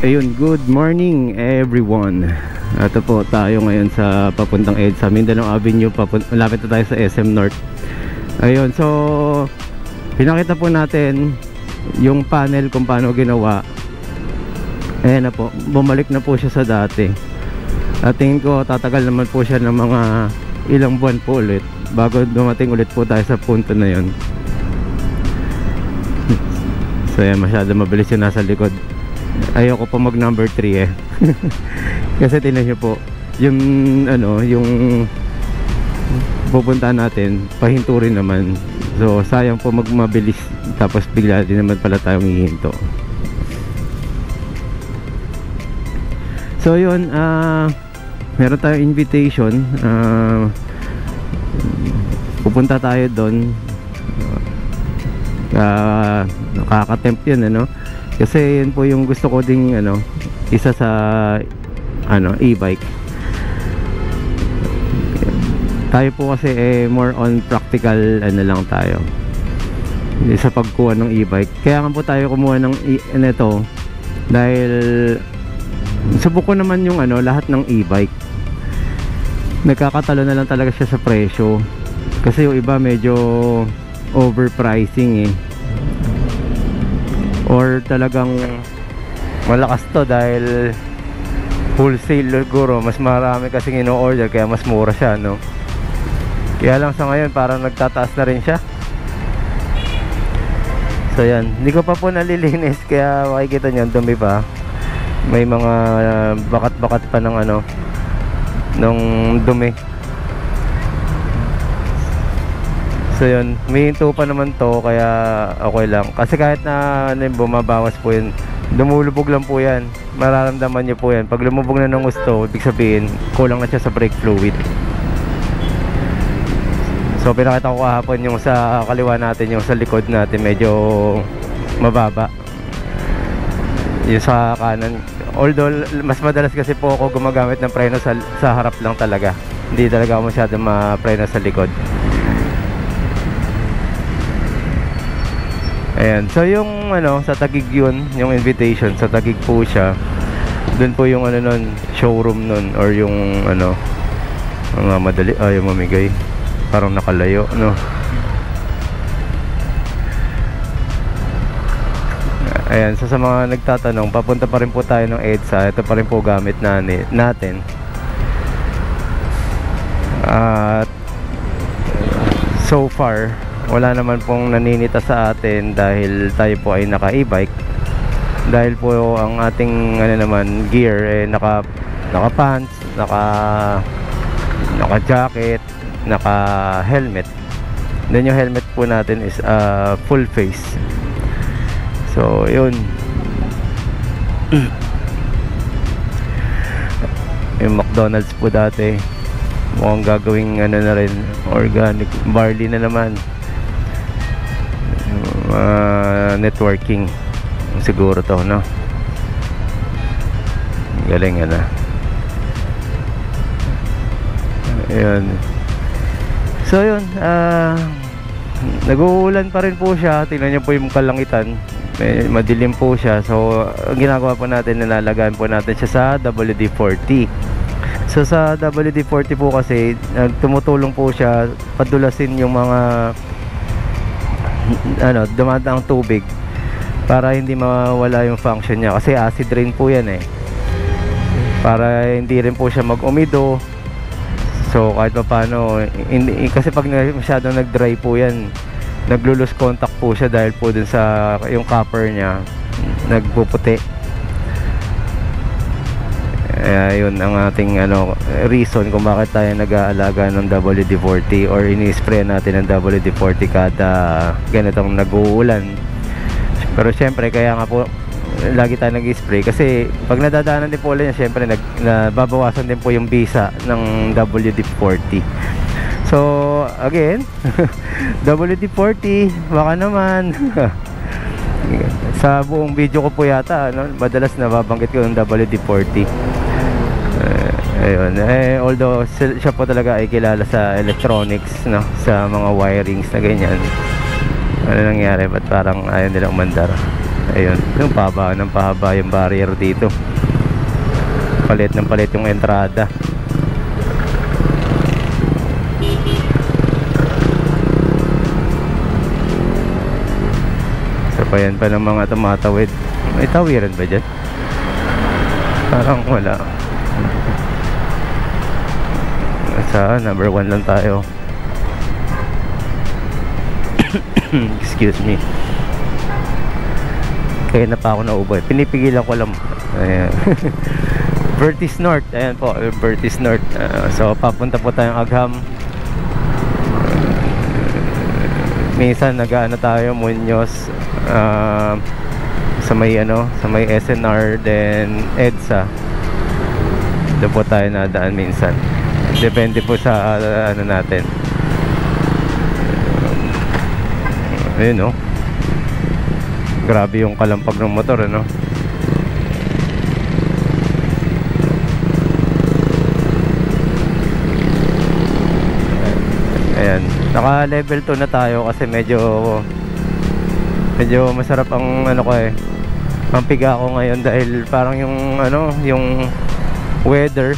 Ayun, good morning everyone. Ito po tayo ngayon sa papuntang EDSA, Mindanao Avenue. Malapit na tayo sa SM North. Ayun, so pinakita po natin yung panel kung paano ginawa. Ayan na po, bumalik na po siya sa dati. At tingin ko tatagal naman po siya ng mga ilang buwan po ulit bago dumating ulit po tayo sa punto na yun. So ayan, masyado mabilis yung nasa likod. Ayoko pa mag number 3 eh. Kasi tingnan nyo po yung ano, yung pupuntahan natin pahinto rin naman. So sayang po magmabilis tapos bigla din naman pala tayong hihinto. So yun, meron tayong invitation. Pupunta tayo doon. Nakaka-tempt yun, ano? Kasi yun po yung gusto ko ding isa sa e-bike. Tayo po kasi more on practical lang tayo sa pagkuha ng e-bike. Kaya nga po tayo kumuha ng nito dahil subok ko naman yung lahat ng e-bike. Nagkakatalo na lang talaga siya sa presyo. Kasi yung iba medyo overpricing eh. Or talagang malakas to dahil wholesale siguro, mas marami kasing ino-order kaya mas mura siya, no? Kaya lang sa ngayon parang nagtataas na rin siya. So yan, hindi ko pa po nalilinis kaya makikita nyo dumi pa. May mga bakat-bakat pa ng ng dumi. So yun, mihinto pa naman to kaya okay lang. Kasi kahit na bumabawas po yun, lumulubog lang po yan. Mararamdaman nyo po yan. Pag lumubog na ng gusto, ibig sabihin kulang na siya sa brake fluid. So pinakita ko kahapon yung sa kaliwa natin, yung sa likod natin medyo mababa. Yung sa kanan, although mas madalas kasi po ako gumagamit ng preno sa harap lang talaga. Hindi talaga ako masyado ma-preno sa likod. Ayan, so yung sa Taguig yun, yung invitation sa Taguig po siya. Doon po yung nun, showroom nun, or yung mga madali, yung mamigay. Parang nakalayo, no? Ayan, so sa mga nagtatanong, papunta pa rin po tayo ng EDSA. Ito pa rin po gamit natin. At so far wala naman pong naninita sa atin dahil tayo po ay naka e-bike. Dahil po ang ating gear naka pants, naka jacket, naka helmet. Then yung helmet po natin is full face. So yun. Yung McDonald's po dati mukhang gagawing na rin, organic barley na naman. Networking siguro to, no? Galing ayun. So yun, nag-uulan pa rin po siya. Tingnan nyo po yung kalangitan, madilim po siya. So ang ginagawa po natin, nilalagaan po natin siya sa WD-40. So sa WD-40 po kasi tumutulong po siya padulasin yung mga dumadaang tubig para hindi mawala yung function niya, kasi acid rain po yan eh, para hindi rin po siya mag-umido. So kahit pa paano, kasi pag masyadong nag-dry po yan, naglo-lose contact po siya dahil po dun sa yung copper niya nagpuputi. Yun ang ating reason kung bakit tayo nag-aalaga ng WD-40 or ini-spray natin ng WD-40 kada ganitong nag-uulan. Pero syempre kaya nga po lagi tayo nag-spray kasi pag nadadaanan din po ulit, syempre nababawasan din po yung bisa ng WD-40. So again, WD-40 baka naman sa buong video ko po yata madalas nababanggit ko yung WD-40. Ayun, although siya po talaga ay kilala sa electronics, no, sa mga wirings na ganyan. Ano nangyari, ba't parang ayaw nila umandar? Ayun, yung pahaba ng pahaba yung barrier dito. Palit ng palit yung entrada. Sabayan pa ng mga tumatawid. May tawiran ba dyan? Parang wala. Sa number 1 lang tayo. Excuse me. Kaya na pa ako naubo. Pinipigilan ko lang. Ayan. Vertis North. Ayan po, Vertis North. So papunta po tayong Agham. Minsan nag-ano tayo, Muñoz, sa may sa may SNR, then EDSA. Doon po tayo nadaan minsan. Depende po sa ano natin. Ayun, no? Grabe yung kalampag ng motor, ano? Ayan, naka level 2 na tayo kasi medyo masarap ang ano ko ang piga ko ngayon dahil parang yung yung weather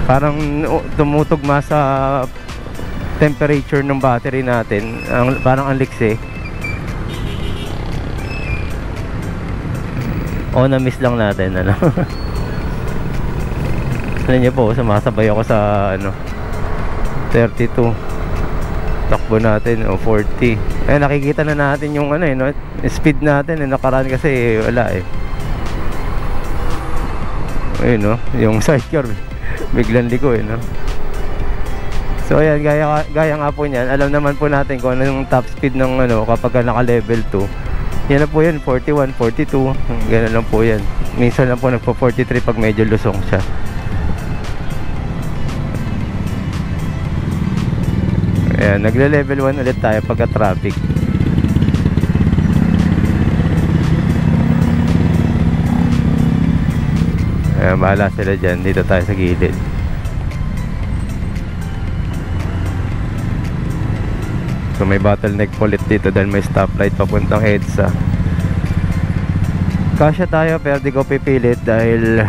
parang tumutugma sa temperature ng battery natin. Parang ang liksi. O na-miss lang natin, ano. Alam niyo po, sumasabay ako sa 32. Takbo natin o 40. Nakikita na natin yung speed natin. Nakaraan kasi wala ayun, yung sidecar biglang liko no. So ayan, gaya nga po niyan. Alam naman po natin kung ano yung top speed ng kapag naka level 2. Yan na po yan, 41, 42. Ganun lang po yan. Minsan lang po nagpo 43 pag medyo lusong siya. Ayan, nagle-level 1 ulit tayo pagka traffic. Ayan, bahala sila dyan. Dito tayo sa gilid. So may bottleneck ulit dito dahil may stoplight papuntang EDSA. Kasya tayo pero di ko pipilit dahil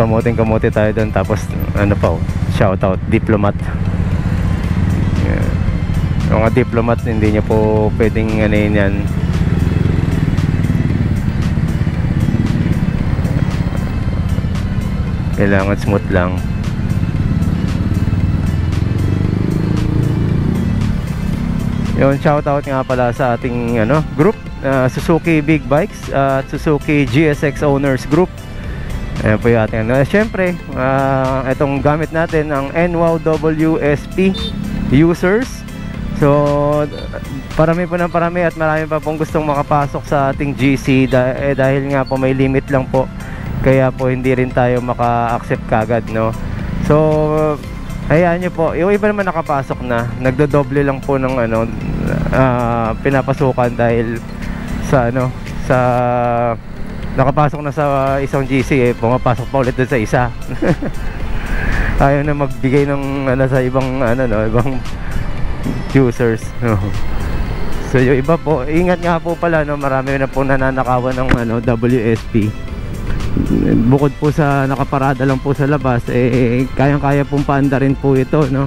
kamuting-kamuti tayo doon. Tapos shoutout Diplomat. Yung mga Diplomat, hindi nyo po pwedeng yan. Kailangan smooth lang. Yung shoutout nga pala sa ating group, Suzuki Big Bikes at Suzuki GSX Owners Group. Ayan po yung ating Siyempre, itong gamit natin ang NWSP users. So parami po ng parami at marami pa pong gustong makapasok sa ating GC dahil nga po may limit lang po. Kaya po hindi rin tayo maka-accept kagad, no. So hayaan nyo po, yung iba naman nakapasok na, nagdodoble lang po ng pinapasukan dahil sa nakapasok na sa isang GC pumapasok pa ulit dun sa isa. Ayaw na magbigay ng sa ibang ibang users, no. So yung iba po, ingat nga po pala, marami na po nananakawan ng WSP. Bukod po sa nakaparada lang po sa labas, kayang-kaya pong paanda rin po ito, no.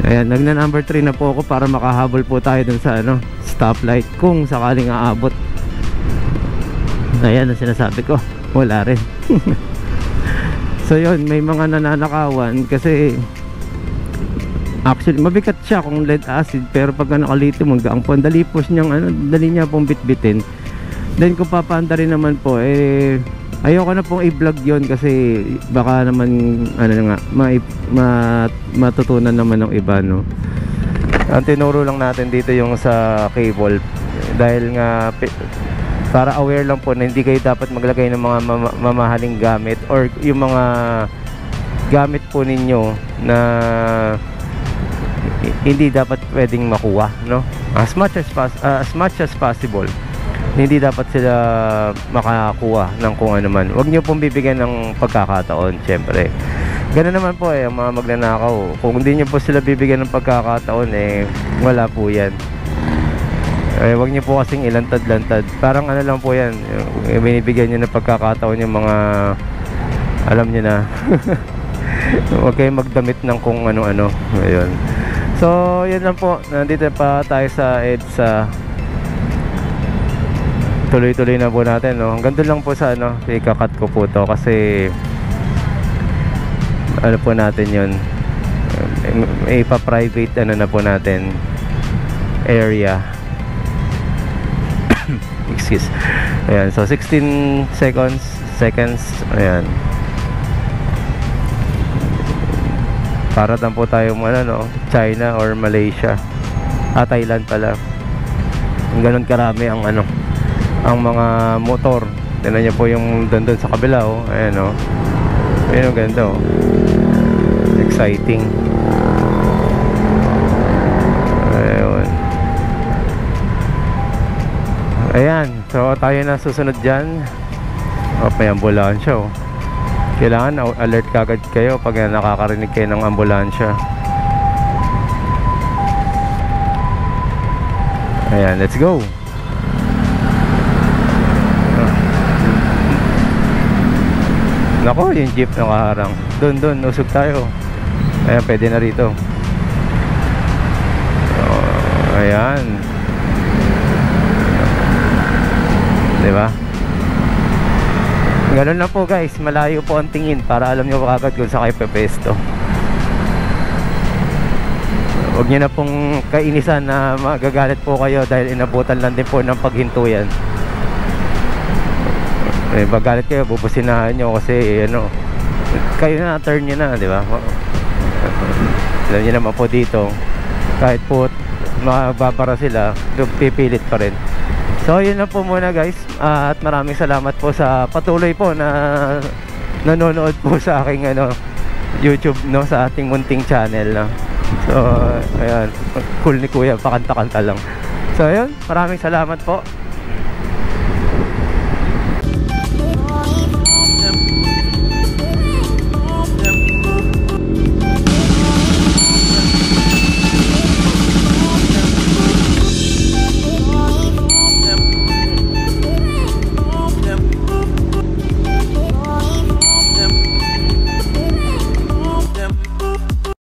Ayan, nagna number 3 na po ako para makahabol po tayo dun sa stoplight kung sakaling aabot. Ayan ang sinasabi ko, wala rin. So yun, may mga nananakawan kasi actually mabigat siya kung lead acid, pero pag nakalito ang po, dali po niyang dali niya pong bitbitin. Then kung papaanda rin naman po, ayoko na pong i-vlog yon kasi baka naman matutunan naman ng iba, no. Ang tinuro lang natin dito yung sa cable dahil nga para aware lang po na hindi kayo dapat maglagay ng mga mamahaling gamit or yung mga gamit po ninyo na hindi dapat pwedeng makuha, no. As much as possible, hindi dapat sila makakuha ng kung ano man. Huwag nyo pong bibigyan ng pagkakataon, syempre. Ganun naman po ang mga magnanakaw. Kung hindi nyo po sila bibigyan ng pagkakataon, wala po yan. Wag niyo po kasing ilantad-lantad. Parang ano lang po yan, binibigyan niyo ng pagkakataon yung mga, alam niyo na. Huwag kayong magdamit ng kung ano-ano. Ayun. So yun lang po, nandito pa tayo sa EDSA. Tuloy-tuloy na po natin, no? Hanggang doon lang po sa ano, ikakat ko po to kasi ano po natin yun, ipa-private ano na po natin area. Excuse. Ayan, so 16 seconds. Ayan, para lang po tayo ano, no? China or Malaysia, Thailand pala. Ganun karami ang ano, ang mga motor. Tignan niyo po yung doon sa kabila, oh. Ayan, oh. Ayan, oh, ganda, oh. Exciting. Ayun. Ayan, so tayo na susunod dyan. May ambulansya, oh. Kailangan alert kagad kayo pag nakakarinig kayo ng ambulansya. Ayan, let's go. Nako, yung jeep nakaharang. Doon, usog tayo. Ayan, pwede na rito. Ayan. Diba? Ganun lang po guys, malayo po ang tingin para alam nyo kagad kung saan kayo pepesto. Huwag nyo na pong kainisan na magagalit po kayo dahil inabutan lang din po ng paghintuyan. Pag galit kayo, bubusinahan nyo kasi ano, kayo na, turn nyo na, di ba? Alam nyo naman po dito, kahit po mababara sila, pipilit pa rin. So yun na po muna guys, at maraming salamat po sa patuloy po na nanonood po sa aking ano, YouTube, no, sa ating munting channel, no? So ayan, cool ni kuya, pakanta-kanta lang. So ayun, maraming salamat po.